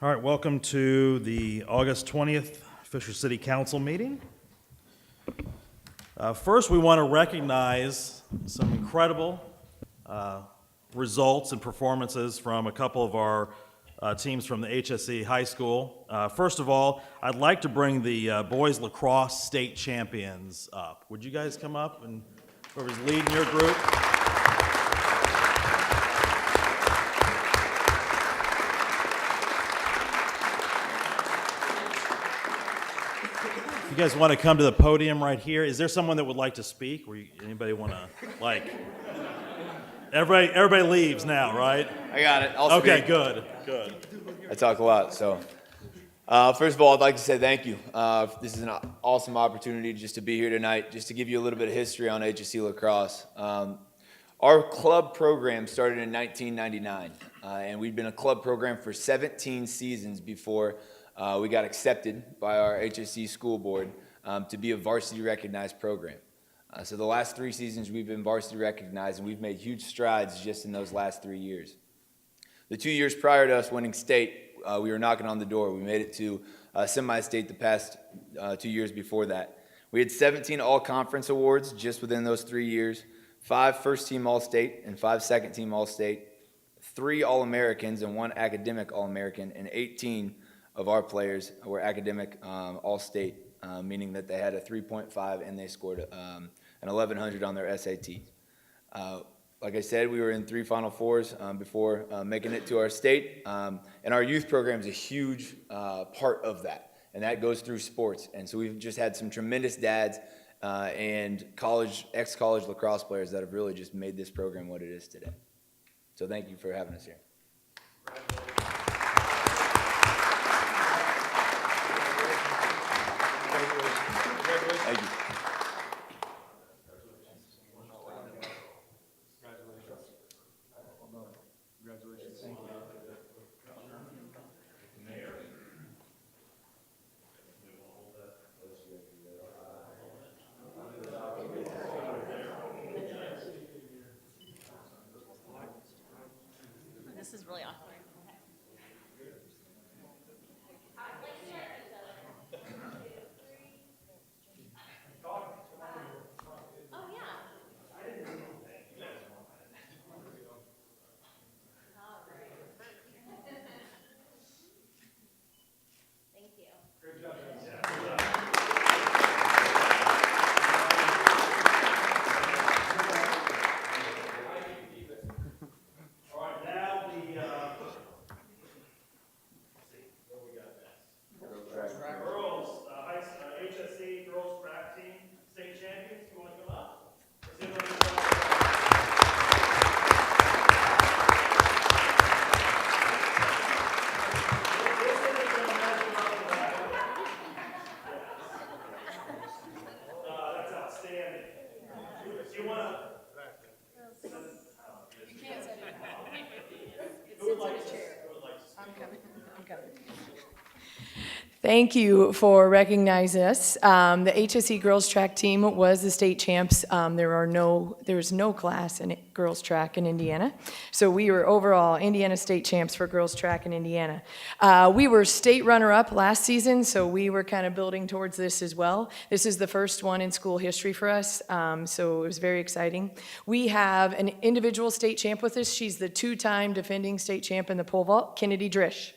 All right, welcome to the August 20th Fisher City Council meeting. First, we want to recognize some incredible results and performances from a couple of our teams from the HSE High School. First of all, I'd like to bring the boys lacrosse state champions up. Would you guys come up, and whoever's leading your group? You guys want to come to the podium right here? Is there someone that would like to speak? Anybody want to, everybody leaves now, right? I got it. I'll Okay, speak. good. I talk a lot, so. First of all, I'd like to say thank you. This is an awesome opportunity just to be here tonight, just to give you a little bit of history on HSE lacrosse. Our club program started in 1999, and we've been a club program for 17 seasons before we got accepted by our HSE school board to be a varsity recognized program. So the last 3 seasons we've been varsity recognized, and we've made huge strides just in those last 3 years. The 2 years prior to us winning state, we were knocking on the door. We made it to semi-state the past 2 years before that. We had 17 all-conference awards just within those 3 years, 5 first-team All-State and 5 second-team All-State, 3 All-Americans and 1 academic All-American, and 18 of our players were academic All-State, meaning that they had a 3.5 and they scored an 1100 on their SAT. Like I said, we were in 3 Final Fours before making it to our state, and our youth program is a huge part of that, and that goes through sports. And so we've just had some tremendous dads and ex-college lacrosse players that have really just made this program what it is today. So thank you for having us here. Thank you. This is really awkward. Oh, yeah. All right. Thank you. All right, now girls, HSE girls track team, state champions. You want to come up? Let's see if we can- That's outstanding. Do you want to? Thank you for recognizing us. The HSE girls track team was the state champs. There's no class in girls track in Indiana. So we were overall Indiana state champs for girls track in Indiana. We were state runner-up last season, so we were kind of building towards this as well. This is the first one in school history for us, so it was very exciting. We have an individual state champ with us. She's the 2-time defending state champ in the pole vault, Kennedy Drish.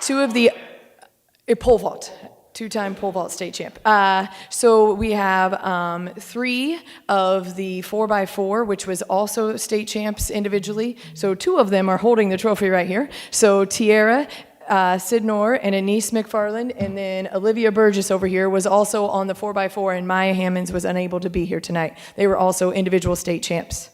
Two of the pole vault, 2-time pole vault state champ. So we have 3 of the 4x4, which was also state champs individually. So 2 of them are holding the trophy right here. So Tiara Sidnor and Anise McFarland, and then Olivia Burgess over here was also on the 4x4, and Maya Hammonds was unable to be here tonight. They were also individual state champs.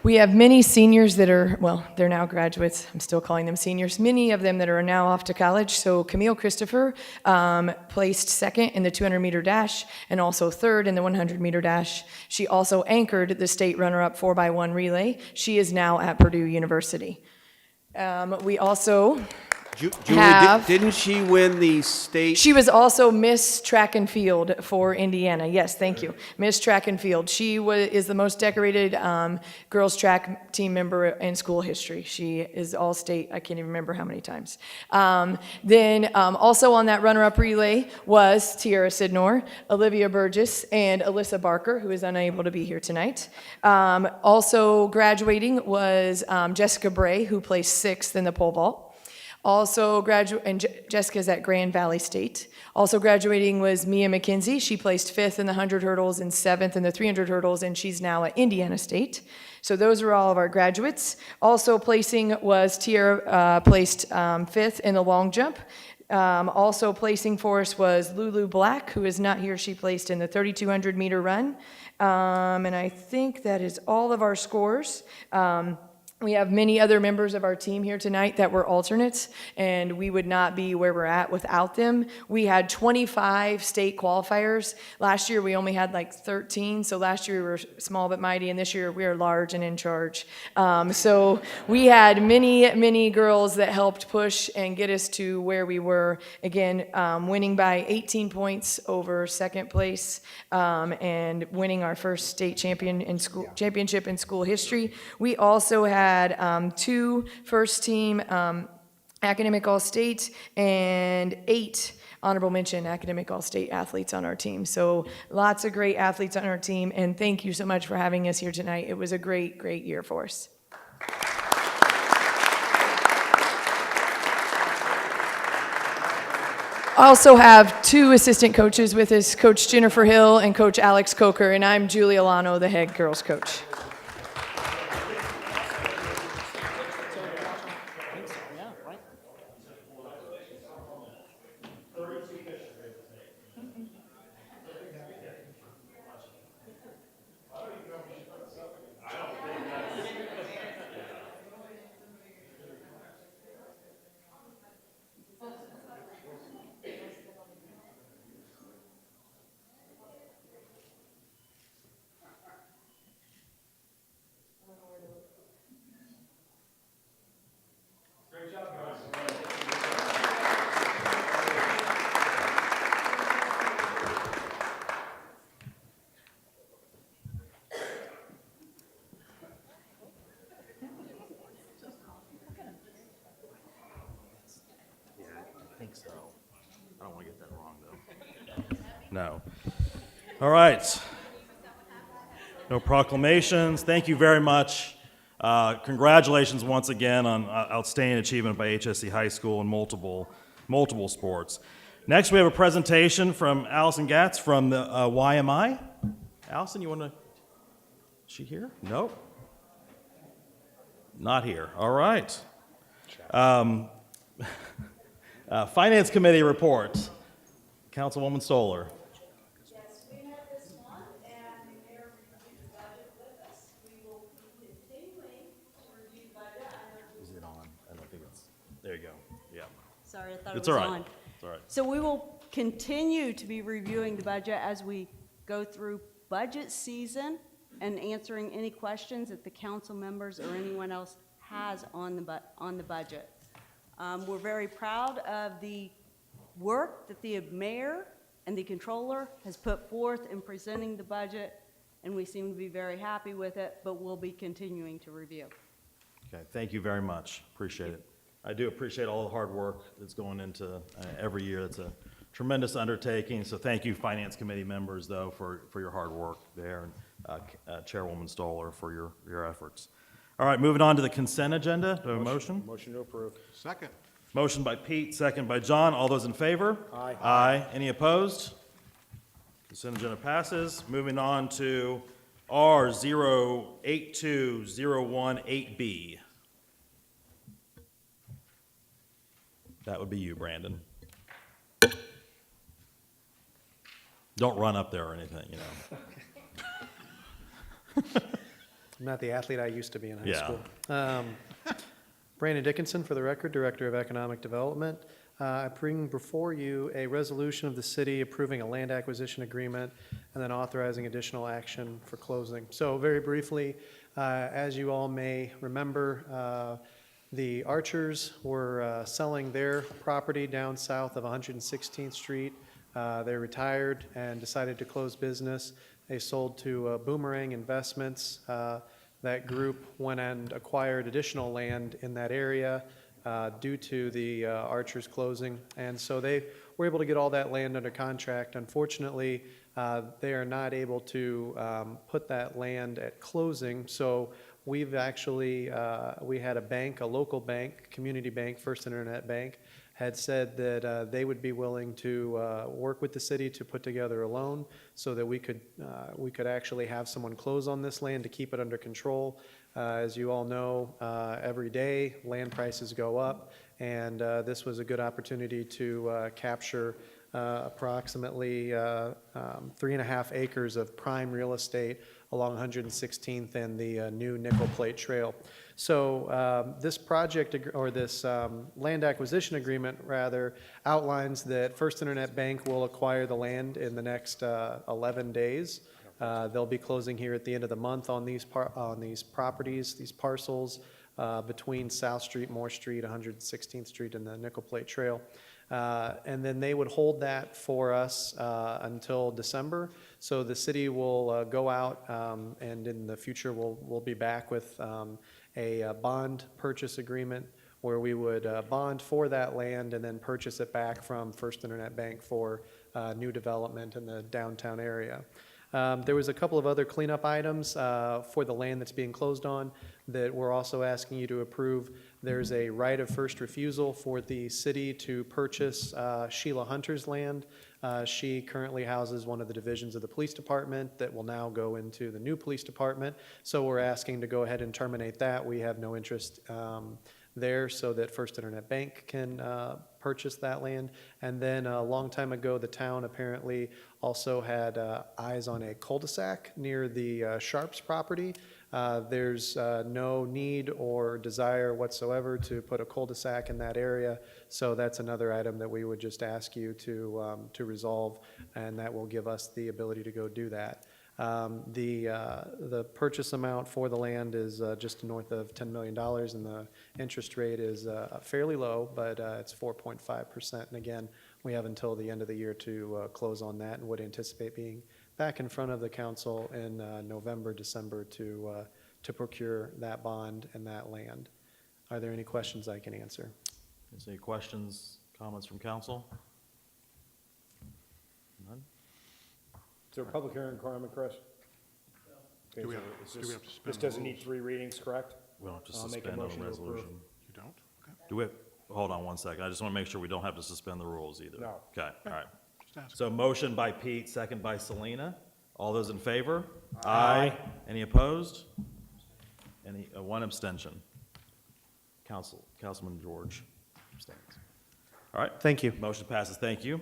We have many seniors that are, well, they're now graduates. I'm still calling them seniors. Many of them that are now off to college. So Camille Christopher placed 2nd in the 200-meter dash and also 3rd in the 100-meter dash. She also anchored the state runner-up 4x1 relay. She is now at Purdue University. We also Julie, have- didn't she win the state? She was also Miss Track and Field for Indiana. Yes, thank you. Miss Track and Field. She is the most decorated girls track team member in school history. She is all state. I can't even remember how many times. Then also on that runner-up relay was Tiara Sidnor, Olivia Burgess, and Alyssa Barker, who is unable to be here tonight. Also graduating was Jessica Bray, who placed 6th in the pole vault. Also and Jessica's at Grand Valley State. Also graduating was Mia McKenzie. She placed 5th in the 100 hurdles and 7th in the 300 hurdles, and she's now at Indiana State. So those are all of our graduates. Also placing was Tiara, placed 5th in the long jump. Also placing for us was Lulu Black, who is not here. She placed in the 3,200 meter run. And I think that is all of our scores. We have many other members of our team here tonight that were alternates, and we would not be where we're at without them. We had 25 state qualifiers. Last year, we only had like 13, so last year we were small but mighty, and this year we are large and in charge. So we had many girls that helped push and get us to where we were. Again, winning by 18 points over second place, and winning our first state championship in school history. We also had 2 first-team academic all-state and 8 honorable mention academic all-state athletes on our team. So lots of great athletes on our team, and thank you so much for having us here tonight. It was a great year for us. I also have 2 assistant coaches with us, Coach Jennifer Hill and Coach Alex Coker, and I'm Julie Alano, the head girls coach. I think so. I don't want to get that wrong, though. No. All right. No proclamations. Thank you very much. Congratulations once again on outstanding achievement by HSE High School in multiple sports. Next, we have a presentation from Allison Gatz from the YMI. Allison, you want to? Is she here? Nope. Not here. All right. Finance Committee report. Councilwoman Stoller. Yes, we met this month, and the mayor reviewed the budget with us. We will be continuing to review the budget. Is it on? I don't think it's. There you go. Yeah. Sorry, I thought It's it was all right. on. It's all right. So we will continue to be reviewing the budget as we go through budget season and answering any questions that the council members or anyone else has on the budget. We're very proud of the work that the mayor and the controller has put forth in presenting the budget, and we seem to be very happy with it, but we'll be continuing to review. Okay, thank you very much. Appreciate it. I do appreciate all the hard work that's going into every year. It's a tremendous undertaking, so thank you, Finance Committee members, though, for your hard work there, and Chairwoman Stoller for your efforts. All right, moving on to the consent agenda. Do I have a motion? Motion to approve. Second. Motion by Pete, second by John. All those in favor? Aye. Aye. Any opposed? Consent agenda passes. Moving on to R082018B. That would be you, Brandon. Don't run up there or anything, you know. I'm not the athlete I used to be in high Yeah. school. Brandon Dickinson, for the record, Director of Economic Development. I bring before you a resolution of the city approving a land acquisition agreement and then authorizing additional action for closing. So very briefly, as you all may remember, The Archers were selling their property down south of 116th Street. They retired and decided to close business. They sold to Boomerang Investments. That group went and acquired additional land in that area due to the Archers closing. And so they were able to get all that land under contract. Unfortunately, they are not able to put that land at closing. So we've actually, we had a bank, a local bank, community bank, First Internet Bank, had said that they would be willing to work with the city to put together a loan so that we could actually have someone close on this land to keep it under control. As you all know, every day land prices go up, and this was a good opportunity to capture approximately 3.5 acres of prime real estate along 116th and the new Nickel Plate Trail. So this project, or this land acquisition agreement, rather, outlines that First Internet Bank will acquire the land in the next 11 days. They'll be closing here at the end of the month on these properties, these parcels between South Street, Moore Street, 116th Street, and the Nickel Plate Trail. And then they would hold that for us until December. So the city will go out, and in the future we'll be back with a bond purchase agreement where we would bond for that land and then purchase it back from First Internet Bank for new development in the downtown area. There was a couple of other cleanup items for the land that's being closed on that we're also asking you to approve. There's a right of first refusal for the city to purchase Sheila Hunter's land. She currently houses one of the divisions of the police department that will now go into the new police department. So we're asking to go ahead and terminate that. We have no interest there, so that First Internet Bank can purchase that land. And then a long time ago, the town apparently also had eyes on a cul-de-sac near the Sharps property. There's no need or desire whatsoever to put a cul-de-sac in that area, so that's another item that we would just ask you to resolve, and that will give us the ability to go do that. The purchase amount for the land is just north of $10 million, and the interest rate is fairly low, but it's 4.5%. And again, we have until the end of the year to close on that, and would anticipate being back in front of the council in November, December to procure that bond and that land. Are there any questions I can answer? Is there any questions, comments from council? None? Is there a public hearing requirement, Chris? Okay, Do we so have- is do we this- have to suspend This the doesn't need rules? 3 readings, correct? We don't have to I'll make a suspend on motion a to approve. resolution. You don't? Okay. Do we, hold on one second. I just want to make sure we don't have to suspend the rules either. No. Okay, all right. Just ask. So motion by Pete, second by Selena. All those in favor? Aye. Any opposed? Any, one abstention. Councilman George abstains. All right. Thank you. Motion passes, thank you.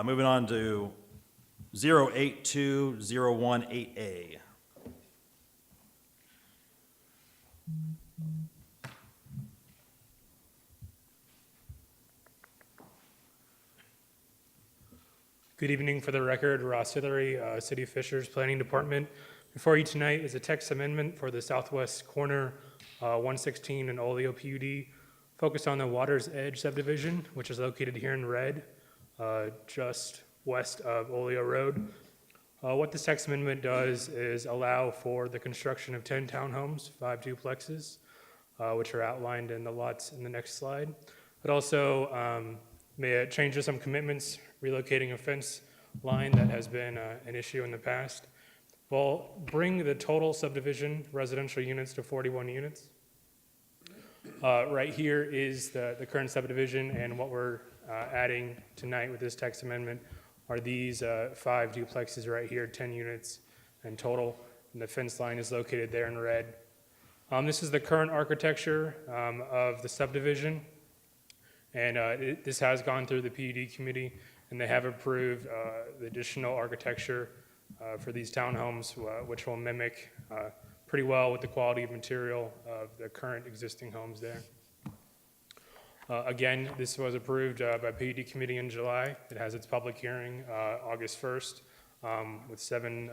Moving on to 082018A. Good evening. For the record, Ross Hillary, City of Fishers Planning Department. Before you tonight is a text amendment for the southwest corner 116 and Oleo PUD, focused on the Water's Edge subdivision, which is located here in red, just west of Oleo Road. What this text amendment does is allow for the construction of 10 townhomes, 5 duplexes, which are outlined in the lots in the next slide. It also may change some commitments, relocating a fence line that has been an issue in the past. We'll bring the total subdivision residential units to 41 units. Right here is the current subdivision, and what we're adding tonight with this text amendment are these 5 duplexes right here, 10 units in total, and the fence line is located there in red. This is the current architecture of the subdivision, and this has gone through the PUD committee, and they have approved the additional architecture for these townhomes, which will mimic pretty well with the quality of material of the current existing homes there. Again, this was approved by PUD committee in July. It has its public hearing August 1st with 7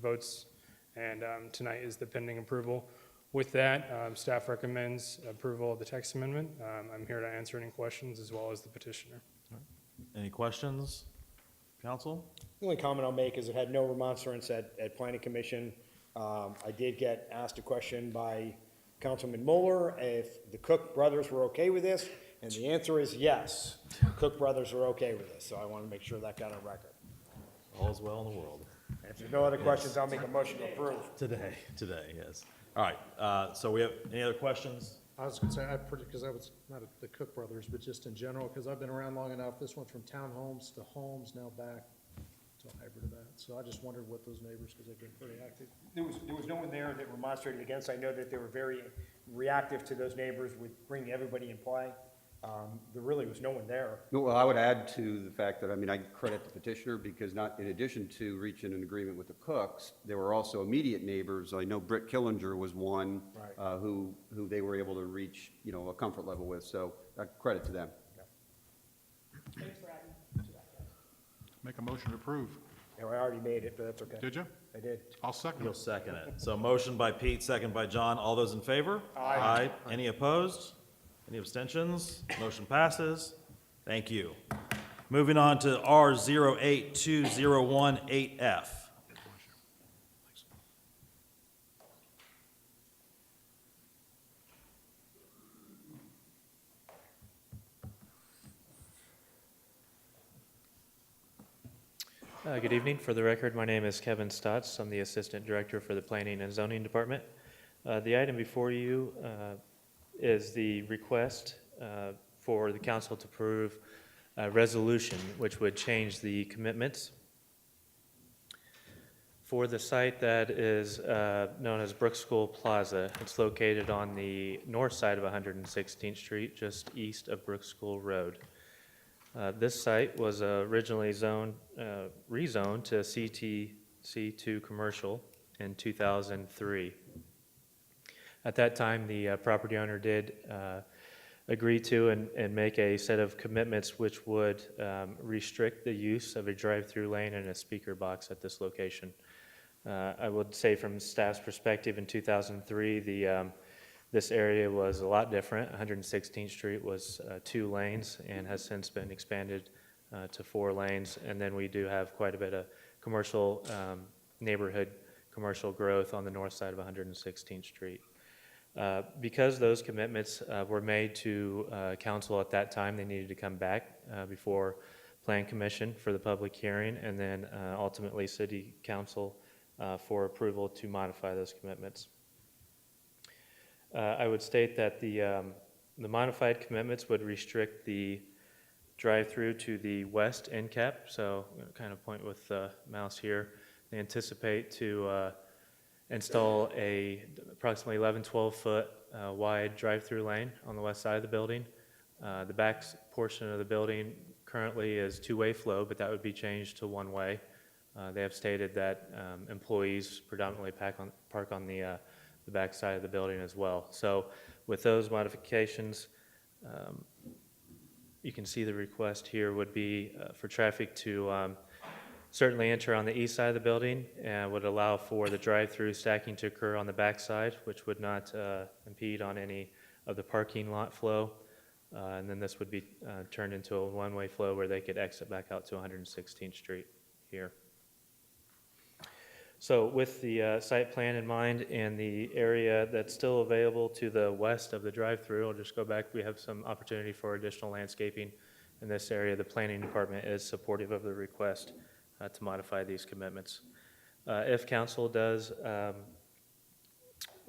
votes, and tonight is the pending approval. With that, staff recommends approval of the text amendment. I'm here to answer any questions as well as the petitioner. Any questions, council? The only comment I'll make is it had no remonstrance at Planning Commission. I did get asked a question by Councilman Mueller if the Cook brothers were okay with this, and the answer is yes. The Cook brothers are okay with this, so I want to make sure that got on record. All's well in the world. And if there's no other questions, I'll make a motion to approve. Today, yes. All right, so we have, any other questions? I was gonna say, because I was not the Cook brothers, but just in general, because I've been around long enough, this went from townhomes to homes, now back to a hybrid of that. So I just wondered what those neighbors, because they've been pretty active. There was no one there that remonstrated against. I know that they were very reactive to those neighbors with bringing everybody in play. There really was no one there. No, well, I would add to the fact that, I mean, I credit the petitioner because not, in addition to reaching an agreement with the Cooks, there were also immediate neighbors. I know Britt Killinger was one, Right. who they were able to reach, a comfort level with. So credit to them. Make a motion to approve. Yeah, I already made it, but that's okay. Did you? I did. I'll second You'll it. second it. So motion by Pete, second by John. All those in favor? Aye. Any opposed? Any abstentions? Motion passes. Thank you. Moving on to R082018F. Good evening. For the record, my name is Kevin Stotts. I'm the Assistant Director for the Planning and Zoning Department. The item before you is the request for the council to approve a resolution which would change the commitments for the site that is known as Brook School Plaza. It's located on the north side of 116th Street, just east of Brook School Road. This site was originally rezoned to CTC2 commercial in 2003. At that time, the property owner did agree to and make a set of commitments which would restrict the use of a drive-through lane and a speaker box at this location. I would say from staff's perspective, in 2003, this area was a lot different. 116th Street was 2 lanes and has since been expanded to 4 lanes. And then we do have quite a bit of commercial, neighborhood commercial growth on the north side of 116th Street. Because those commitments were made to council at that time, they needed to come back before Plan Commission for the public hearing, and then ultimately City Council for approval to modify those commitments. I would state that the modified commitments would restrict the drive-through to the west end cap. So I'm going to kind of point with the mouse here. They anticipate to install a approximately 12 foot wide drive-through lane on the west side of the building. The back portion of the building currently is 2-way flow, but that would be changed to 1-way. They have stated that employees predominantly park on the back side of the building as well. So with those modifications, you can see the request here would be for traffic to certainly enter on the east side of the building and would allow for the drive-through stacking to occur on the back side, which would not impede on any of the parking lot flow. And then this would be turned into a 1-way flow where they could exit back out to 116th Street here. So with the site plan in mind and the area that's still available to the west of the drive-through, I'll just go back. We have some opportunity for additional landscaping in this area. The planning department is supportive of the request to modify these commitments. If council does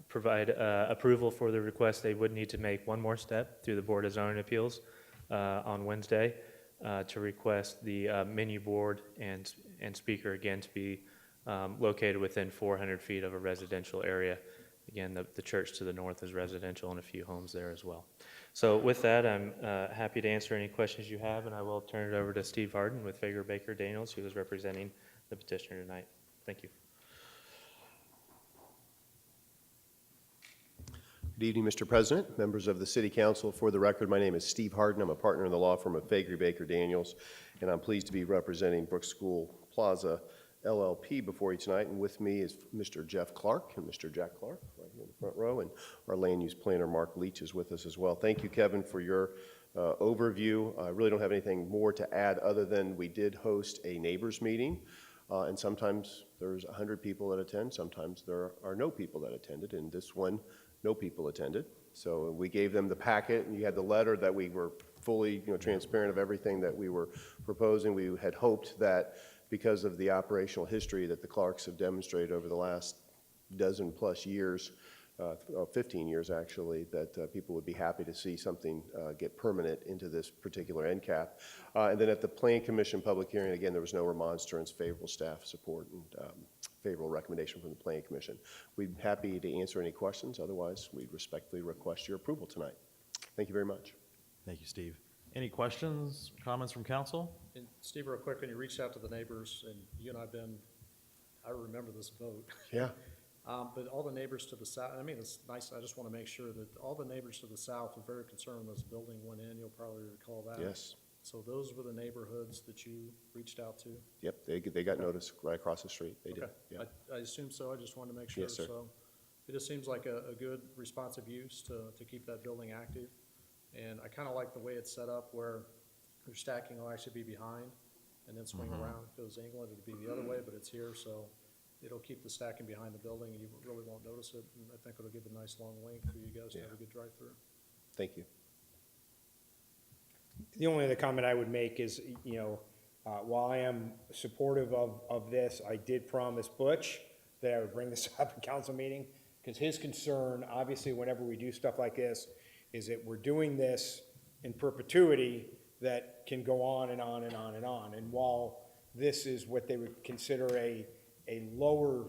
provide approval for the request, they would need to make one more step through the Board of Zoning Appeals on Wednesday to request the menu board and speaker again to be located within 400 feet of a residential area. Again, the church to the north is residential and a few homes there as well. So with that, I'm happy to answer any questions you have, and I will turn it over to Steve Harden with Fager Baker Daniels, who is representing the petitioner tonight. Thank you. Good evening, Mr. President, members of the City Council. For the record, my name is Steve Harden. I'm a partner in the law firm of Fager Baker Daniels, and I'm pleased to be representing Brook School Plaza LLP before you tonight, and with me is Mr. Jeff Clark and Mr. Jack Clark, right here in the front row, and our land use planner, Mark Leach, is with us as well. Thank you, Kevin, for your overview. I really don't have anything more to add other than we did host a neighbors meeting, and sometimes there's 100 people that attend, sometimes there are no people that attended, and this one, no people attended. So we gave them the packet, and you had the letter that we were fully, transparent of everything that we were proposing. We had hoped that because of the operational history that the Clarks have demonstrated over the last dozen plus years, 15 years actually, that people would be happy to see something get permanent into this particular end cap. And then at the Plan Commission public hearing, again, there was no remonstrance, favorable staff support, and favorable recommendation from the Plan Commission. We'd be happy to answer any questions. Otherwise, we'd respectfully request your approval tonight. Thank you very much. Thank you, Steve. Any questions, comments from council? And Steve, real quick, when you reached out to the neighbors, and you and I remember this vote. Yeah. But all the neighbors to the south, I mean, it's nice, I just want to make sure that all the neighbors to the south were very concerned when this building went in. You'll probably recall that. Yes. So those were the neighborhoods that you reached out to? Yep, they got notice right across the street. They did. Okay. Yeah. I assume so. I just wanted to make sure. Yes, sir. So it just seems like a good responsive use to keep that building active. And I kind of like the way it's set up where your stacking will actually be behind and then swing around. If it was England, it'd be the other way, but it's here, so it'll keep the stacking behind the building and you really won't notice it. And I think it'll give a nice long length for you guys to have a good drive-through. Thank you. The only other comment I would make is, while I am supportive of this, I did promise Butch that I would bring this up at council meeting, because his concern, obviously, whenever we do stuff like this, is that we're doing this in perpetuity that can go on and on and on and on. And while this is what they would consider a lower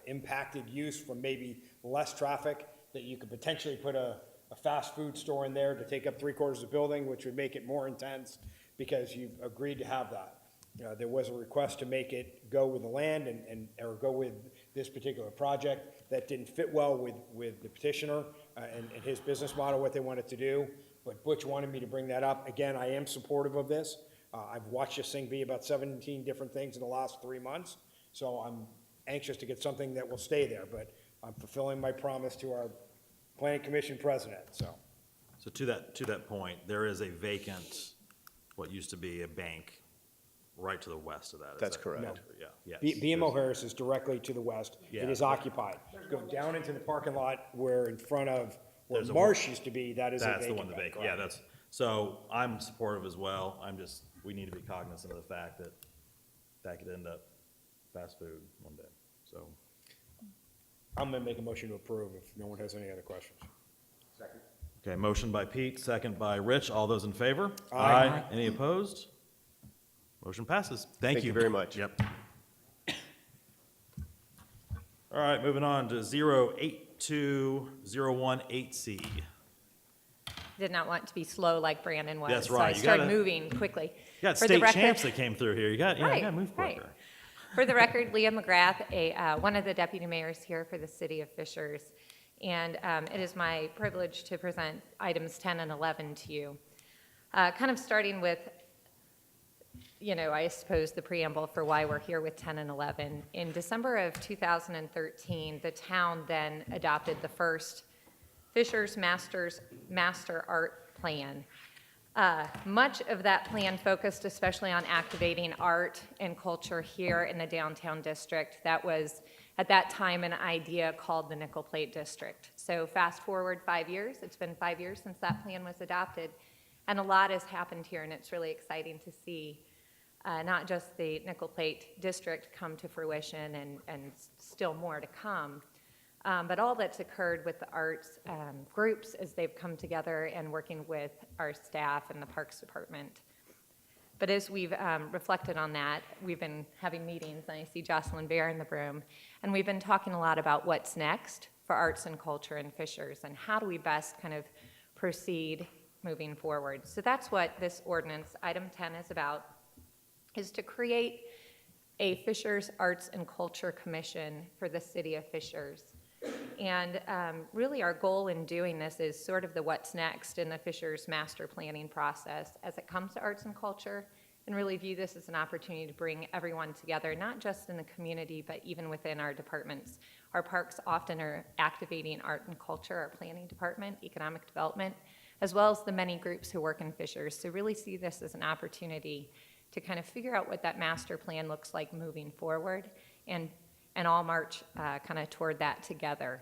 impacted use from maybe less traffic, that you could potentially put a fast food store in there to take up 3/4 of the building, which would make it more intense because you've agreed to have that. There was a request to make it go with the land or go with this particular project that didn't fit well with the petitioner and his business model, what they wanted to do. But Butch wanted me to bring that up. Again, I am supportive of this. I've watched this thing be about 17 different things in the last 3 months. So I'm anxious to get something that will stay there, but I'm fulfilling my promise to our Planning Commission president, so. So to that point, there is a vacant, what used to be a bank, right to the west of that. Is That's that correct. Yeah, yes. BMO Harris is directly to the west. Yeah. It is occupied. Go down into the parking lot where in front of where There's a- Marsh used to be, that is a That's the vacant one, the bank, vacant, yeah, correct. so I'm supportive as well. We need to be cognizant of the fact that that could end up fast food one day, so. I'm gonna make a motion to approve if no one has any other questions. Okay, motion by Pete, second by Rich. All those in favor? Aye. Any opposed? Motion passes. Thank you. Thank you very much. Yep. All right, moving on to 082018C. Did not want to be slow like Brandon was. That's So I right. You started gotta- moving quickly. You got For the state record- champs that came through here. You got Right, to move right. quicker. For the record, Leah McGrath, one of the deputy mayors here for the city of Fishers. And it is my privilege to present items 10 and 11 to you. Kind of starting with, I suppose the preamble for why we're here with 10 and 11. In December of 2013, the town then adopted the first Fishers Master Art Plan. Much of that plan focused especially on activating art and culture here in the downtown district. That was, at that time, an idea called the Nickel Plate District. So fast forward 5 years, it's been 5 years since that plan was adopted, and a lot has happened here, and it's really exciting to see not just the Nickel Plate District come to fruition and still more to come, but all that's occurred with the arts groups as they've come together and working with our staff and the Parks Department. But as we've reflected on that, we've been having meetings, and I see Jocelyn Bear in the room, and we've been talking a lot about what's next for arts and culture in Fishers, and how do we best kind of proceed moving forward. So that's what this ordinance, item 10, is about, is to create a Fishers Arts and Culture Commission for the city of Fishers. And really our goal in doing this is sort of the what's next in the Fishers master planning process as it comes to arts and culture and really view this as an opportunity to bring everyone together, not just in the community, but even within our departments. Our parks often are activating art and culture, our planning department, economic development, as well as the many groups who work in Fishers. So really see this as an opportunity to kind of figure out what that master plan looks like moving forward and all march kind of toward that together.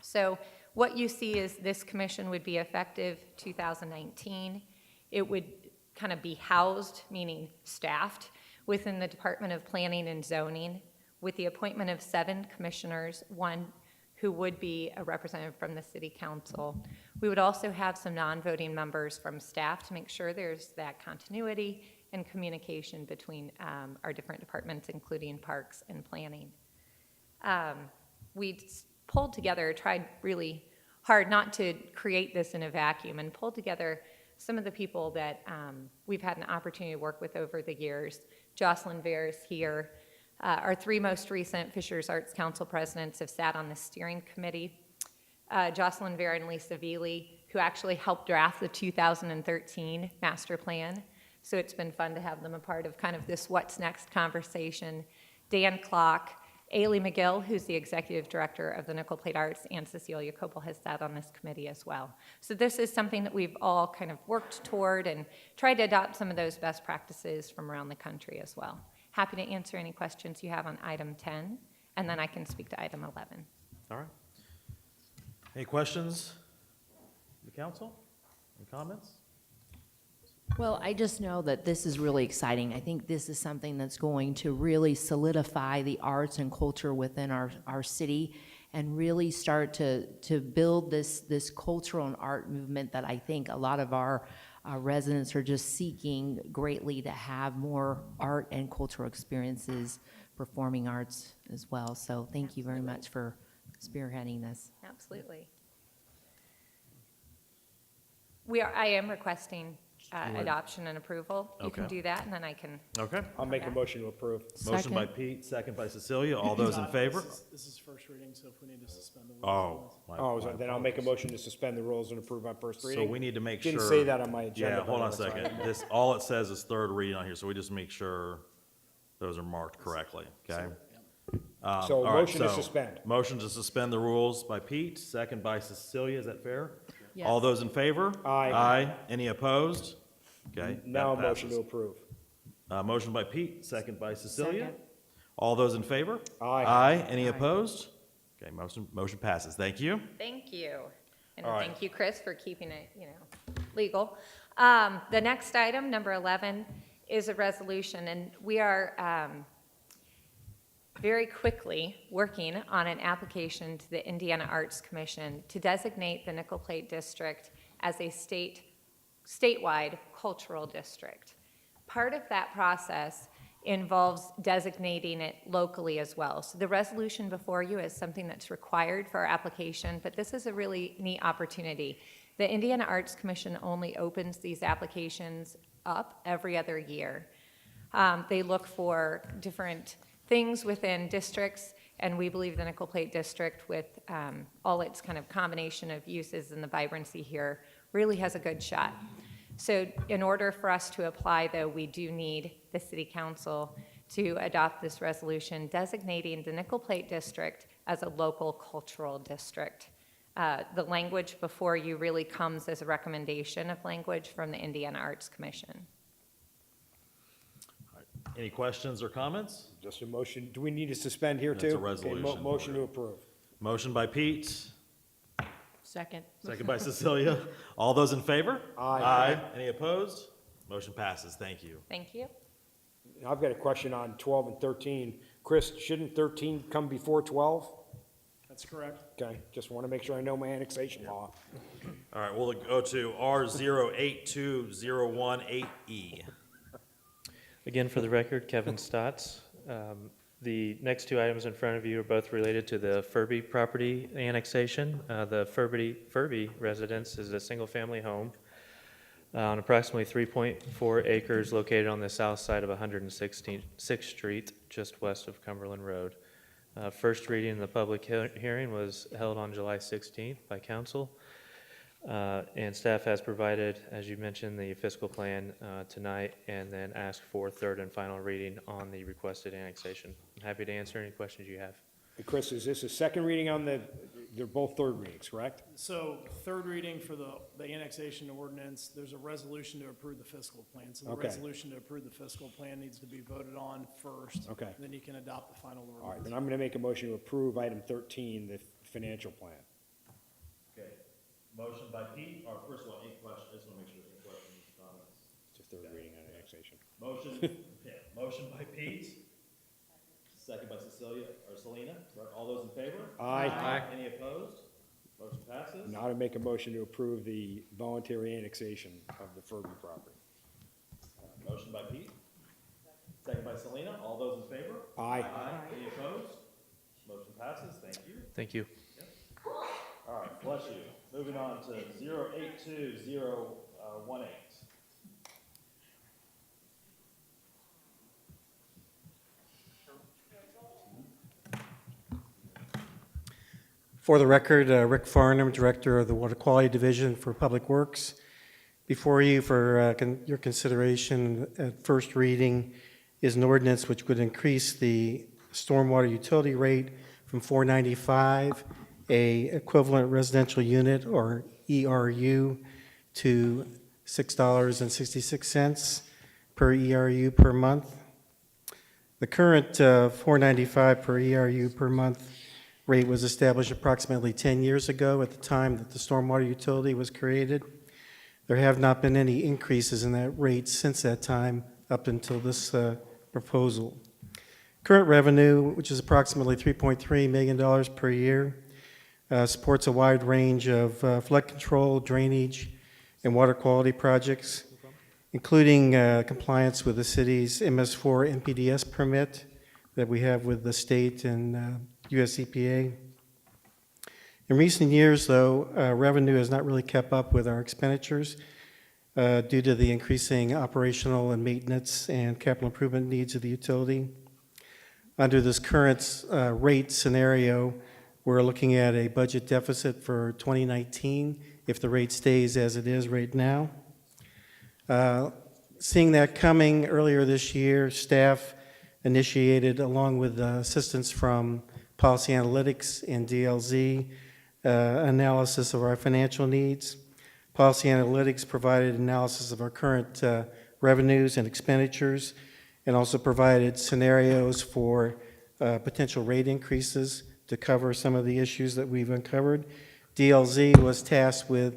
So what you see is this commission would be effective 2019. It would kind of be housed, meaning staffed, within the Department of Planning and Zoning with the appointment of 7 commissioners, 1 who would be a representative from the city council. We would also have some non-voting members from staff to make sure there's that continuity and communication between our different departments, including parks and planning. We pulled together, tried really hard not to create this in a vacuum, and pulled together some of the people that we've had an opportunity to work with over the years. Jocelyn Vare is here. Our 3 most recent Fishers Arts Council presidents have sat on the steering committee. Jocelyn Vare and Lisa Veely, who actually helped draft the 2013 master plan. So it's been fun to have them a part of kind of this what's next conversation. Dan Klock, Ailey McGill, who's the executive director of the Nickel Plate Arts, and Cecilia Copel has sat on this committee as well. So this is something that we've all kind of worked toward and tried to adopt some of those best practices from around the country as well. Happy to answer any questions you have on item 10, and then I can speak to item 11. All right. Any questions from the council? Any comments? Well, I just know that this is really exciting. I think this is something that's going to really solidify the arts and culture within our city and really start to build this cultural and art movement that I think a lot of our residents are just seeking greatly to have more art and cultural experiences, performing arts as well. So thank you very much for spearheading this. Absolutely. I am requesting adoption and approval. You can Okay. do that, and then I can. Okay. I'll make a motion to approve. Motion by Pete, second by Cecilia. All those in favor? This is first reading, so if we need to suspend the rules. Oh. my- Oh, my then I'll make a motion to suspend the rules and approve on first reading. So we need to make sure. Didn't say that on my agenda. Yeah, hold on a but that's second. fine. This, all it says is third reading on here, so we just make sure those are marked correctly, okay? So all right, motion to so suspend. Motion to suspend the rules by Pete, second by Cecilia, is that fair? Yes. All those in favor? Aye. Aye. Any opposed? Okay. Now a that motion to passes. approve. Motion by Pete, second by Cecilia. Second. All those in favor? Aye. Aye. Any opposed? Okay, motion passes. Thank you. Thank you. And All right. thank you, Chris, for keeping it, legal. The next item, number 11, is a resolution, and we are very quickly working on an application to the Indiana Arts Commission to designate the Nickel Plate District as a statewide cultural district. Part of that process involves designating it locally as well. So the resolution before you is something that's required for our application, but this is a really neat opportunity. The Indiana Arts Commission only opens these applications up every other year. They look for different things within districts, and we believe the Nickel Plate District, with all its kind of combination of uses and the vibrancy here, really has a good shot. So in order for us to apply, though, we do need the City Council to adopt this resolution designating the Nickel Plate District as a local cultural district. The language before you really comes as a recommendation of language from the Indiana Arts Commission. Any questions or comments? Just a motion. Do we need to suspend here too? That's a Okay, resolution. Motion to approve. Motion by Pete, Second. second by Cecilia. All those in favor? Aye. Any opposed? Motion passes. Thank you. Thank you. I've got a question on 12 and 13. Chris, shouldn't 13 come before 12? That's correct. Okay, just want to make sure I know my annexation law. All right, we'll go to R082018E. Again, for the record, Kevin Stotts. The next 2 items in front of you are both related to the Furby property annexation. The Furby residence is a single-family home on approximately 3.4 acres located on the south side of 116th Street, just west of Cumberland Road. First reading in the public hearing was held on July 16th by council. And staff has provided, as you mentioned, the fiscal plan tonight, and then asked for third and final reading on the requested annexation. I'm happy to answer any questions you have. And Chris, is this a second reading on they're both third readings, correct? So third reading for the annexation ordinance, there's a resolution to approve the fiscal plan. So the Okay. resolution to approve the fiscal plan needs to be voted on first. Okay. Then you can adopt the final All right, ordinance. then I'm going to make a motion to approve item 13, the financial plan. Okay. Motion by Pete, or first of all, any questions? I just want to make sure there's any questions, comments. It's a third reading on annexation. Motion, yeah, motion by Pete, second by Cecilia, or Selena. All those in favor? Aye. Any opposed? Motion passes. Now to make a motion to approve the voluntary annexation of the Furby property. Motion by Pete, second by Selena. All those in favor? Aye. Any opposed? Motion passes. Thank you. Thank you. All right, bless you. Moving on to 082018. For the record, Rick Farnham, Director of the Water Quality Division for Public Works. Before you for your consideration at first reading is an ordinance which would increase the stormwater utility rate from $4.95 a equivalent residential unit, or ERU, to $6.66 per ERU per month. The current $4.95 per ERU per month rate was established approximately 10 years ago at the time that the stormwater utility was created. There have not been any increases in that rate since that time up until this proposal. Current revenue, which is approximately $3.3 million per year, supports a wide range of flood control, drainage, and water quality projects, including compliance with the city's MS4 NPDES permit that we have with the state and US EPA. In recent years, though, revenue has not really kept up with our expenditures due to the increasing operational and maintenance and capital improvement needs of the utility. Under this current rate scenario, we're looking at a budget deficit for 2019 if the rate stays as it is right now. Seeing that coming earlier this year, staff initiated, along with assistance from Policy Analytics and DLZ, analysis of our financial needs. Policy Analytics provided analysis of our current revenues and expenditures, and also provided scenarios for potential rate increases to cover some of the issues that we've uncovered. DLZ was tasked with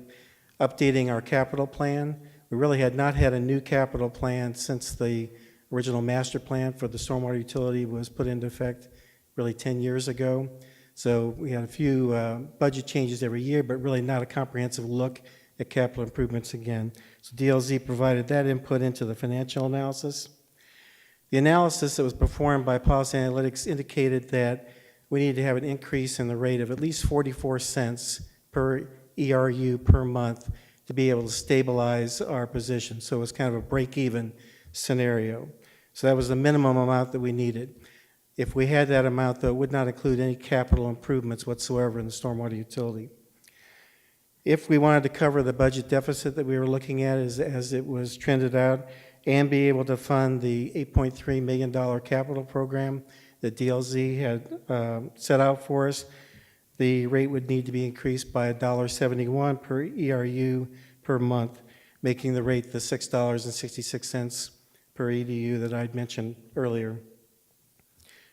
updating our capital plan. We really had not had a new capital plan since the original master plan for the stormwater utility was put into effect really 10 years ago. So we had a few budget changes every year, but really not a comprehensive look at capital improvements again. So DLZ provided that input into the financial analysis. The analysis that was performed by Policy Analytics indicated that we need to have an increase in the rate of at least 44 cents per ERU per month to be able to stabilize our position. So it was kind of a break-even scenario. So that was the minimum amount that we needed. If we had that amount, though, it would not include any capital improvements whatsoever in the stormwater utility. If we wanted to cover the budget deficit that we were looking at as it was trended out and be able to fund the $8.3 million capital program that DLZ had set out for us, the rate would need to be increased by $1.71 per ERU per month, making the rate the $6.66 per EDU that I'd mentioned earlier.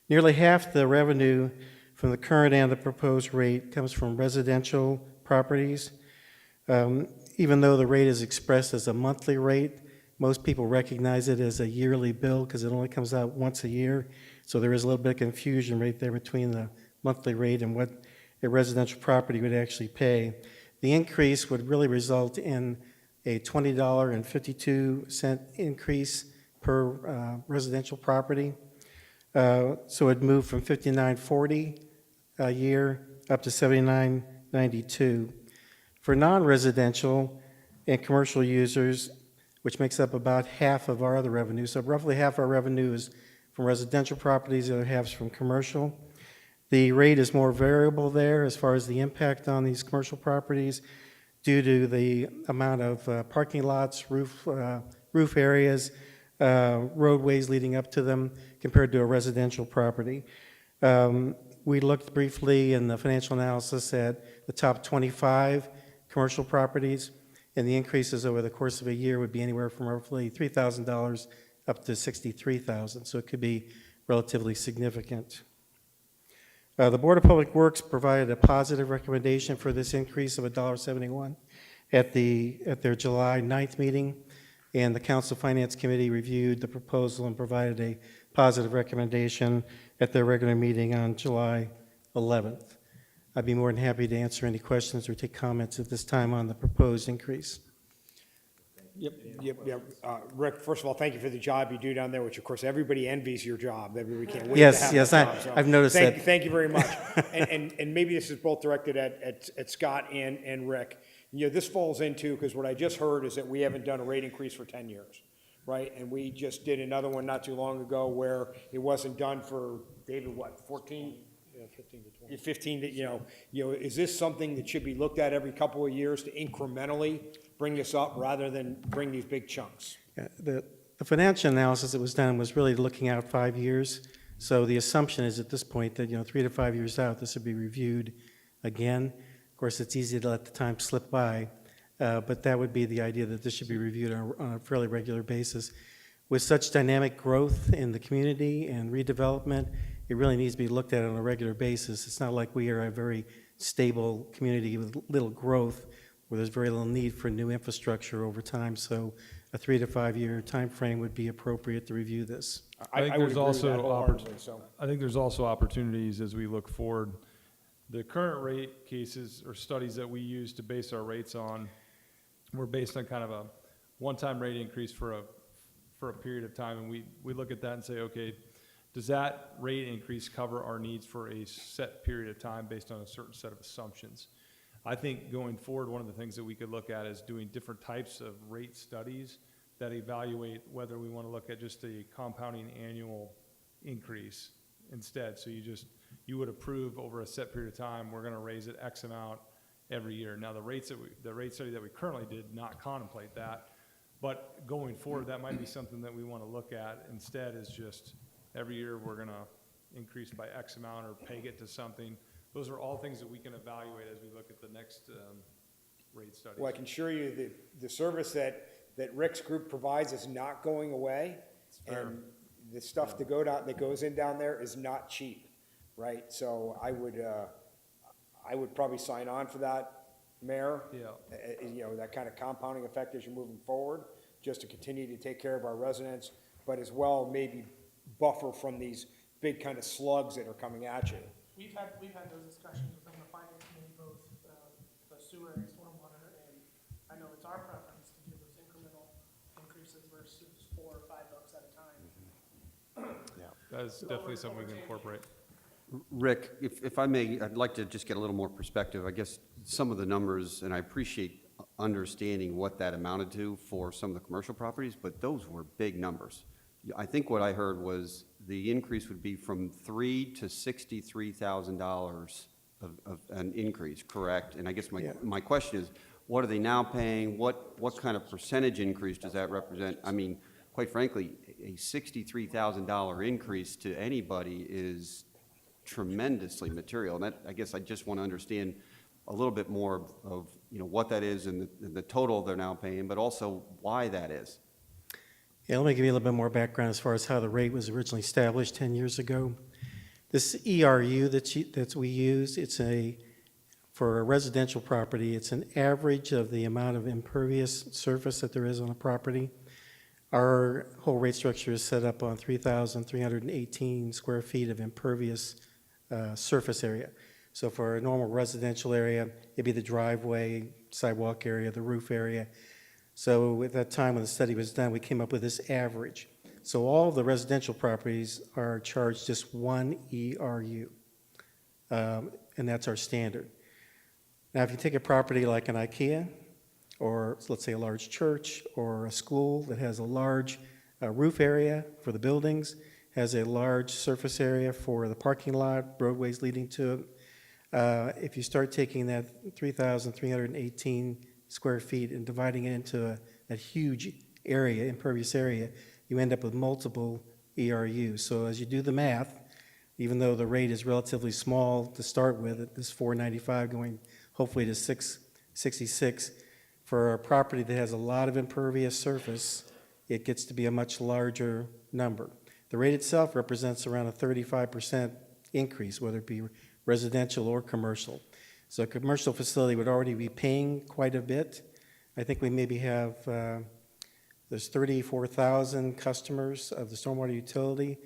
Nearly half the revenue from the current and the proposed rate comes from residential properties. Even though the rate is expressed as a monthly rate, most people recognize it as a yearly bill because it only comes out once a year. So there is a little bit of confusion right there between the monthly rate and what a residential property would actually pay. The increase would really result in a $20.52 increase per residential property. So it'd move from $59.40 a year up to $79.92. For non-residential and commercial users, which makes up about half of our other revenue, so roughly half our revenue is from residential properties, the other half's from commercial. The rate is more variable there as far as the impact on these commercial properties. due to the amount of parking lots, roof areas, roadways leading up to them compared to a residential property. We looked briefly in the financial analysis at the top 25 commercial properties, and the increases over the course of a year would be anywhere from roughly $3,000 up to $63,000, so it could be relatively significant. The Board of Public Works provided a positive recommendation for this increase of $1.71 at their July 9th meeting, and the Council Finance Committee reviewed the proposal and provided a positive recommendation at their regular meeting on July 11th. I'd be more than happy to answer any questions or take comments at this time on the proposed increase. Yep. Rick, first of all, thank you for the job you do down there, which of course everybody envies your job. Everybody can't wait to Yes, have yes, that job. So I've noticed that. Thank you very much. And maybe this is both directed at Scott and Rick. You know, this falls into, because what I just heard is that we haven't done a rate increase for 10 years, right? And we just did another one not too long ago where it wasn't done for, David, what, 14? Yeah, 15 to 20. 15, is this something that should be looked at every couple of years to incrementally bring this up rather than bring these big chunks? Yeah, the financial analysis that was done was really looking out 5 years. So the assumption is at this point that, 3 to 5 years out, this would be reviewed again. Of course, it's easy to let the time slip by, but that would be the idea, that this should be reviewed on a fairly regular basis. With such dynamic growth in the community and redevelopment, it really needs to be looked at on a regular basis. It's not like we are a very stable community with little growth, where there's very little need for new infrastructure over time. So a 3 to 5 year time frame would be appropriate to review this. I would agree with that wholeheartedly, so. I think there's also opportunities as we look forward. The current rate cases or studies that we use to base our rates on were based on kind of a one-time rate increase for a period of time, and we look at that and say, okay, does that rate increase cover our needs for a set period of time based on a certain set of assumptions? I think going forward, one of the things that we could look at is doing different types of rate studies that evaluate whether we want to look at just a compounding annual increase instead. So you would approve over a set period of time, we're going to raise it X amount every year. Now, the rate study that we currently did not contemplate that, but going forward, that might be something that we want to look at instead, is just every year we're going to increase by X amount or peg it to something. Those are all things that we can evaluate as we look at the next rate study. Well, I can assure you that the service that Rick's group provides is not going away. And the stuff that goes in down there is not cheap, right? So I would probably sign on for that, Mayor. Yeah. That kind of compounding effect as you're moving forward, just to continue to take care of our residents, but as well maybe buffer from these big kind of slugs that are coming at you. We've had those discussions within the finance committee, both the sewer and stormwater, and I know it's our preference to do those incremental increases versus $4 or $5 at a time. Yeah, that's definitely something we can incorporate. Rick, if I may, I'd like to just get a little more perspective. I guess some of the numbers, and I appreciate understanding what that amounted to for some of the commercial properties, but those were big numbers. I think what I heard was the increase would be from $3,000 to $63,000 of an increase, correct? And I guess my question is, what are they now paying? What kind of percentage increase does that represent? I mean, quite frankly, a $63,000 increase to anybody is tremendously material. And that, I guess I just want to understand a little bit more of what that is and the total they're now paying, but also why that is. Yeah, let me give you a little bit more background as far as how the rate was originally established 10 years ago. This ERU that we use, for a residential property, it's an average of the amount of impervious surface that there is on a property. Our whole rate structure is set up on 3,318 square feet of impervious surface area. So for a normal residential area, it'd be the driveway, sidewalk area, the roof area. So at that time when the study was done, we came up with this average. So all of the residential properties are charged just 1 ERU, and that's our standard. Now, if you take a property like an IKEA, or let's say a large church, or a school that has a large roof area for the buildings, has a large surface area for the parking lot, roadways leading to it, if you start taking that 3,318 square feet and dividing it into a huge area, impervious area, you end up with multiple ERUs. So as you do the math, even though the rate is relatively small to start with, at this 495 going hopefully to 666, for a property that has a lot of impervious surface, it gets to be a much larger number. The rate itself represents around a 35% increase, whether it be residential or commercial. So a commercial facility would already be paying quite a bit. I think we maybe have, there's 34,000 customers of the stormwater utility.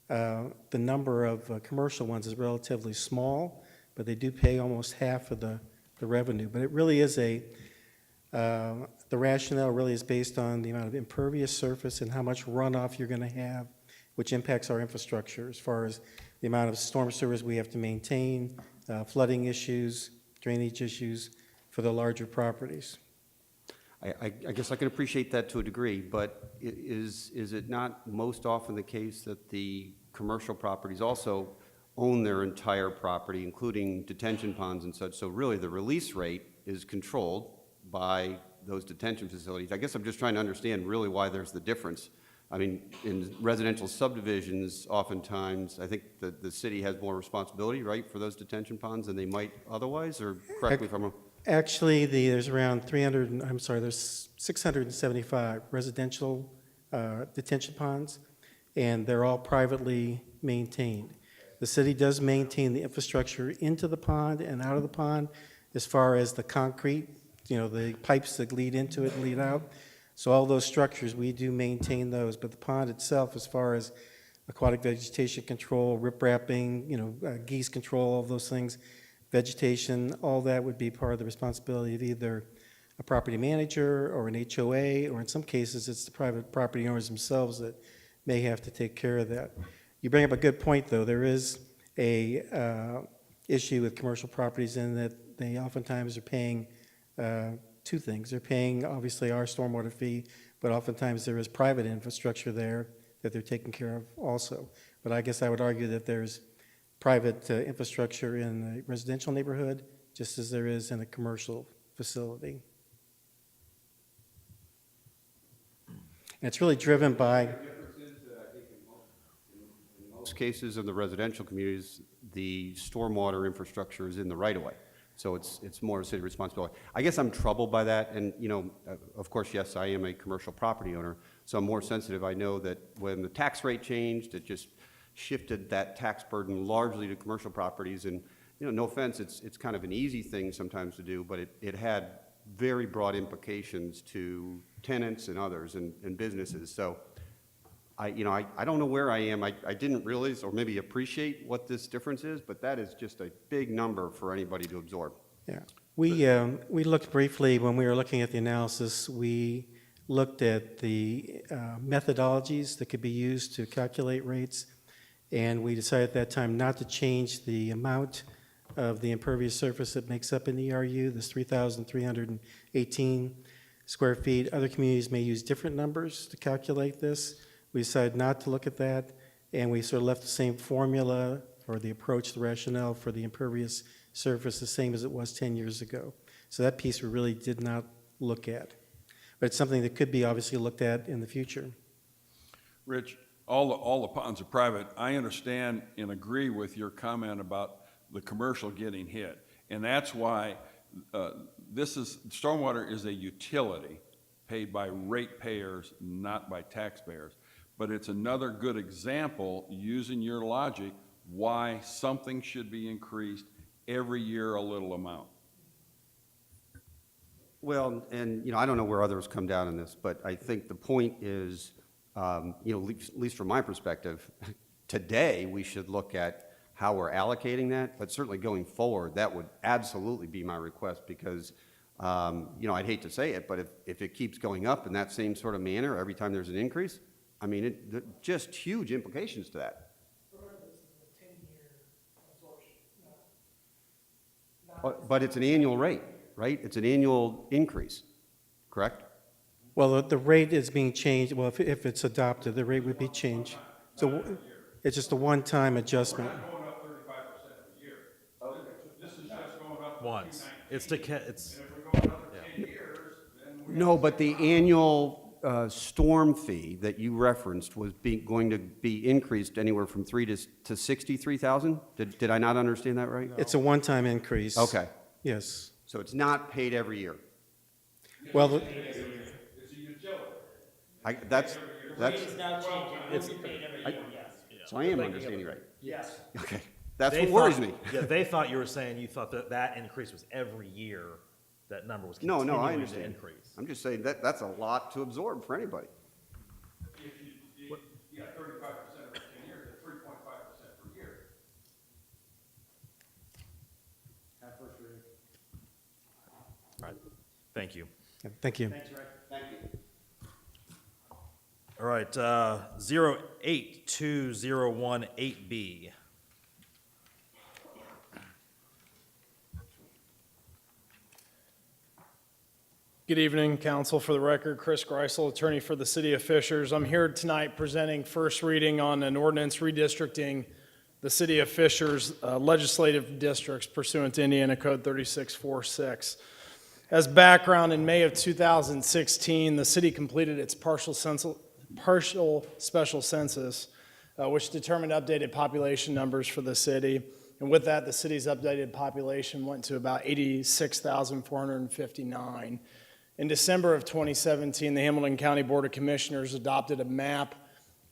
The number of commercial ones is relatively small, but they do pay almost half of the revenue. But it really is the rationale really is based on the amount of impervious surface and how much runoff you're going to have, which impacts our infrastructure as far as the amount of storm sewers we have to maintain, flooding issues, drainage issues for the larger properties. I guess I can appreciate that to a degree, but is it not most often the case that the commercial properties also own their entire property, including detention ponds and such? So really, the release rate is controlled by those detention facilities. I guess I'm just trying to understand really why there's the difference. I mean, in residential subdivisions, oftentimes, I think the city has more responsibility, right, for those detention ponds than they might otherwise, or correct me if I'm wrong? Actually, there's around 675 residential detention ponds, and they're all privately maintained. The city does maintain the infrastructure into the pond and out of the pond as far as the concrete, the pipes that lead into it and lead out. So all those structures, we do maintain those, but the pond itself, as far as aquatic vegetation control, riprapping, geese control, all those things, vegetation, all that would be part of the responsibility of either a property manager or an HOA, or in some cases, it's the private property owners themselves that may have to take care of that. You bring up a good point, though. There is a issue with commercial properties in that they oftentimes are paying two things. They're paying, obviously, our stormwater fee, but oftentimes there is private infrastructure there that they're taking care of also. But I guess I would argue that there's private infrastructure in a residential neighborhood, just as there is in a commercial facility. And it's really driven by... In most cases in the residential communities, the stormwater infrastructure is in the right-of-way. So it's more a city responsibility. I guess I'm troubled by that, and of course, yes, I am a commercial property owner, so I'm more sensitive. I know that when the tax rate changed, it just shifted that tax burden largely to commercial properties, and no offense, it's kind of an easy thing sometimes to do, but it had very broad implications to tenants and others and businesses. So I don't know where I am. I didn't realize or maybe appreciate what this difference is, but that is just a big number for anybody to absorb. Yeah. We looked briefly when we were looking at the analysis. We looked at the methodologies that could be used to calculate rates, and we decided at that time not to change the amount of the impervious surface that makes up an ERU, this 3,318 square feet. Other communities may use different numbers to calculate this. We decided not to look at that, and we sort of left the same formula or the approach, the rationale for the impervious surface the same as it was 10 years ago. So that piece we really did not look at. But it's something that could be obviously looked at in the future. Rich, all the ponds are private. I understand and agree with your comment about the commercial getting hit. And that's why stormwater is a utility paid by ratepayers, not by taxpayers. But it's another good example, using your logic, why something should be increased every year a little amount. Well, and I don't know where others come down on this, but I think the point is, at least from my perspective, today we should look at how we're allocating that, but certainly going forward, that would absolutely be my request because, I'd hate to say it, but if it keeps going up in that same sort of manner every time there's an increase, I mean, just huge implications to that. But it's an annual rate, right? It's an annual increase, correct? Well, the rate is being changed. Well, if it's adopted, the rate would be changed. So it's just a one-time adjustment. Going up 35% a year. This is just going up Once. It's to, it's, and if we go another 10 years, No, but the annual storm fee that you referenced was going to be increased anywhere from 3 to 63,000? Did I not understand that right? It's a one-time increase. Okay. Yes. So it's not paid every year? Well, It's a utility. That's, It's- so I am understanding right? Yes. Okay. That's They what worries thought- me. Yeah, they thought you were saying you thought that increase was every year, that number was No, continuing I to understand. increase. I'm just saying that's a lot to absorb for anybody. If you, yeah, 35% over 10 years, that's 3.5% per year. All right, thank you. thank you. Thanks, Rick. Thank you. All right, 082018B. Good evening, council. For the record, Chris Greisel, attorney for the City of Fishers. I'm here tonight presenting first reading on an ordinance redistricting the City of Fishers legislative districts pursuant to Indiana Code 3646. As background, in May of 2016, the city completed its partial special census, which determined updated population numbers for the city. And with that, the city's updated population went to about 86,459. In December of 2017, the Hamilton County Board of Commissioners adopted a map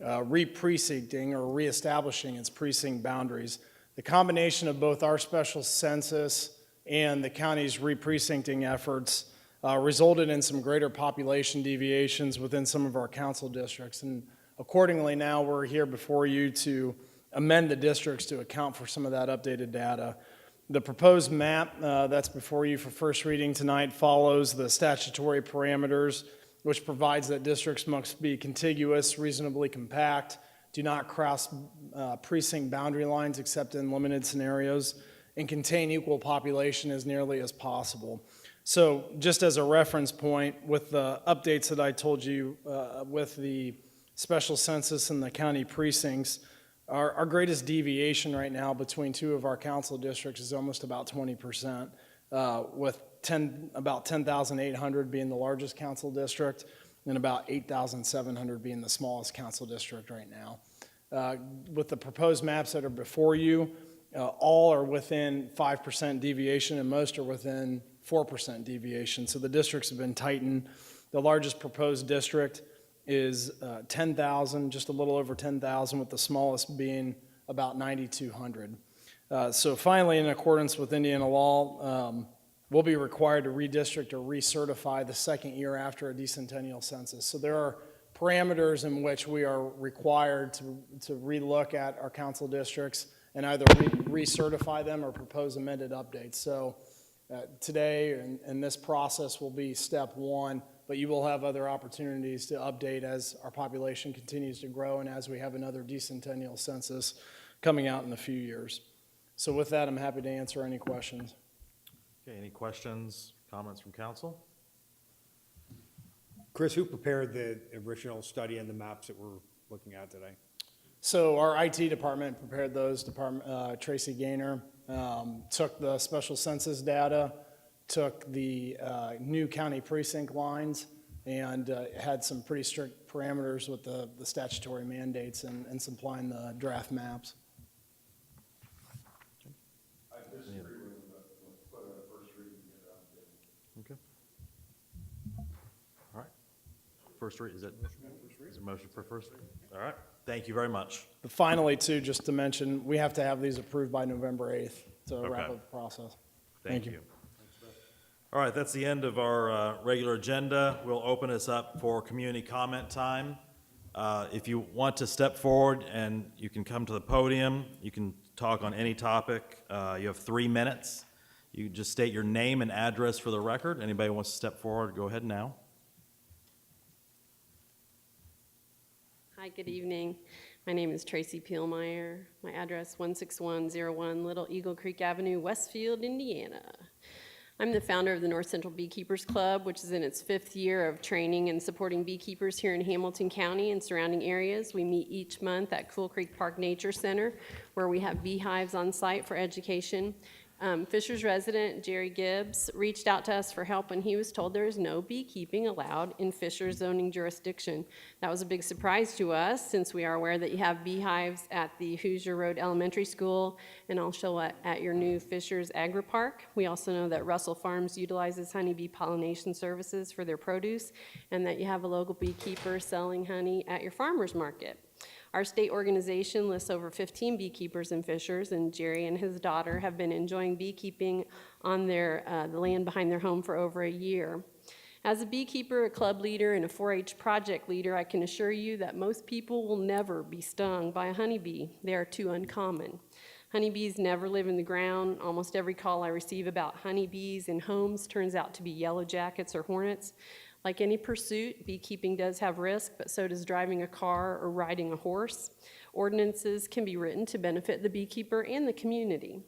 re-precincting or reestablishing its precinct boundaries. The combination of both our special census and the county's re-precincting efforts resulted in some greater population deviations within some of our council districts. And accordingly, now we're here before you to amend the districts to account for some of that updated data. The proposed map that's before you for first reading tonight follows the statutory parameters, which provides that districts must be contiguous, reasonably compact, do not cross precinct boundary lines except in limited scenarios, and contain equal population as nearly as possible. So just as a reference point, with the updates that I told you with the special census and the county precincts, our greatest deviation right now between two of our council districts is almost about 20%, with about 10,800 being the largest council district and about 8,700 being the smallest council district right now. With the proposed maps that are before you, all are within 5% deviation and most are within 4% deviation. So the districts have been tightened. The largest proposed district is 10,000, just a little over 10,000, with the smallest being about 9,200. So finally, in accordance with Indiana law, we'll be required to redistrict or recertify the second year after a decennial census. So there are parameters in which we are required to relook at our council districts and either recertify them or propose amended updates. So today and this process will be step one, but you will have other opportunities to update as our population continues to grow and as we have another decennial census coming out in a few years. So with that, I'm happy to answer any questions. Okay, any questions, comments from council? Chris, who prepared the original study and the maps that we're looking at today? So our IT department prepared those, Tracy Gaynor, took the special census data, took the new county precinct lines, and had some pretty strict parameters with the statutory mandates and supplying the draft maps. I disagree with him, but let's put it on first reading and get it out there. Okay. All right. First read, is it a motion for first? All right, thank you very much. But finally, too, just to mention, we have to have these approved by November 8th to Okay. wrap up the process. Thank you. All right, that's the end of our regular agenda. We'll open this up for community comment time. If you want to step forward and you can come to the podium, you can talk on any topic. You have 3 minutes. You just state your name and address for the record. Anybody who wants to step forward, go ahead now. Hi, good evening. My name is Tracy Peelmeyer. My address 16101 Little Eagle Creek Avenue, Westfield, Indiana. I'm the founder of the North Central Beekeepers Club, which is in its 5th year of training and supporting beekeepers here in Hamilton County and surrounding areas. We meet each month at Cool Creek Park Nature Center, where we have beehives on site for education. Fishers resident Jerry Gibbs reached out to us for help when he was told there is no beekeeping allowed in Fishers zoning jurisdiction. That was a big surprise to us, since we are aware that you have beehives at the Hoosier Road Elementary School and also at your new Fishers Agri Park. We also know that Russell Farms utilizes honeybee pollination services for their produce, and that you have a local beekeeper selling honey at your farmer's market. Our state organization lists over 15 beekeepers in Fishers, and Jerry and his daughter have been enjoying beekeeping on the land behind their home for over a year. As a beekeeper, a club leader, and a 4-H project leader, I can assure you that most people will never be stung by a honeybee. They are too uncommon. Honeybees never live in the ground. Almost every call I receive about honeybees in homes turns out to be yellow jackets or hornets. Like any pursuit, beekeeping does have risk, but so does driving a car or riding a horse. Ordinances can be written to benefit the beekeeper and the community.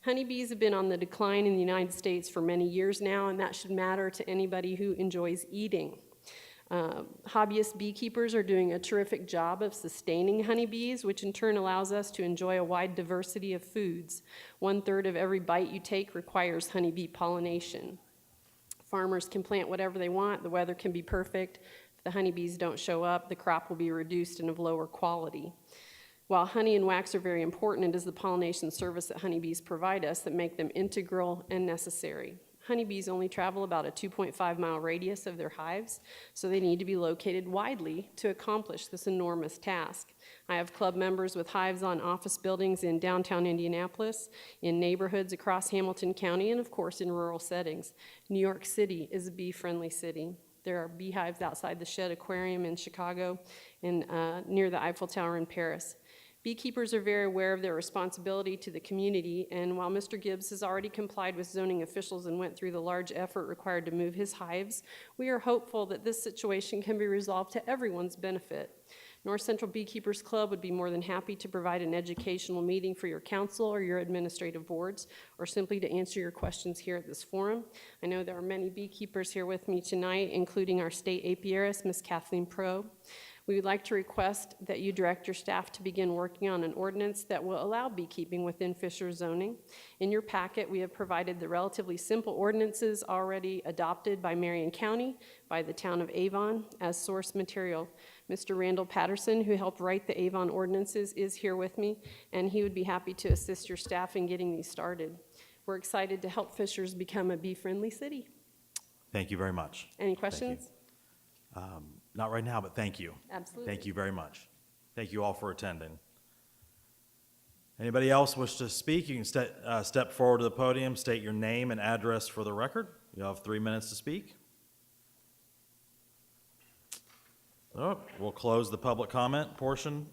Honeybees have been on the decline in the United States for many years now, and that should matter to anybody who enjoys eating. Hobbyist beekeepers are doing a terrific job of sustaining honeybees, which in turn allows us to enjoy a wide diversity of foods. 1/3 of every bite you take requires honeybee pollination. Farmers can plant whatever they want. The weather can be perfect. If the honeybees don't show up, the crop will be reduced and of lower quality. While honey and wax are very important, it is the pollination service that honeybees provide us that make them integral and necessary. Honeybees only travel about a 2.5-mile radius of their hives, so they need to be located widely to accomplish this enormous task. I have club members with hives on office buildings in downtown Indianapolis, in neighborhoods across Hamilton County, and of course in rural settings. New York City is a bee-friendly city. There are beehives outside the Shedd Aquarium in Chicago and near the Eiffel Tower in Paris. Beekeepers are very aware of their responsibility to the community, and while Mr. Gibbs has already complied with zoning officials and went through the large effort required to move his hives, we are hopeful that this situation can be resolved to everyone's benefit. North Central Beekeepers Club would be more than happy to provide an educational meeting for your council or your administrative boards, or simply to answer your questions here at this forum. I know there are many beekeepers here with me tonight, including our state apiarist, Ms. Kathleen Pro. We would like to request that you direct your staff to begin working on an ordinance that will allow beekeeping within Fishers zoning. In your packet, we have provided the relatively simple ordinances already adopted by Marion County, by the town of Avon, as source material. Mr. Randall Patterson, who helped write the Avon ordinances, is here with me, and he would be happy to assist your staff in getting these started. We're excited to help Fishers become a bee-friendly city. Thank you very much. Any questions? Not right now, but thank you. Absolutely. Thank you very much. Thank you all for attending. Anybody else wish to speak? You can step forward to the podium, state your name and address for the record. You have 3 minutes to speak. Oh, we'll close the public comment portion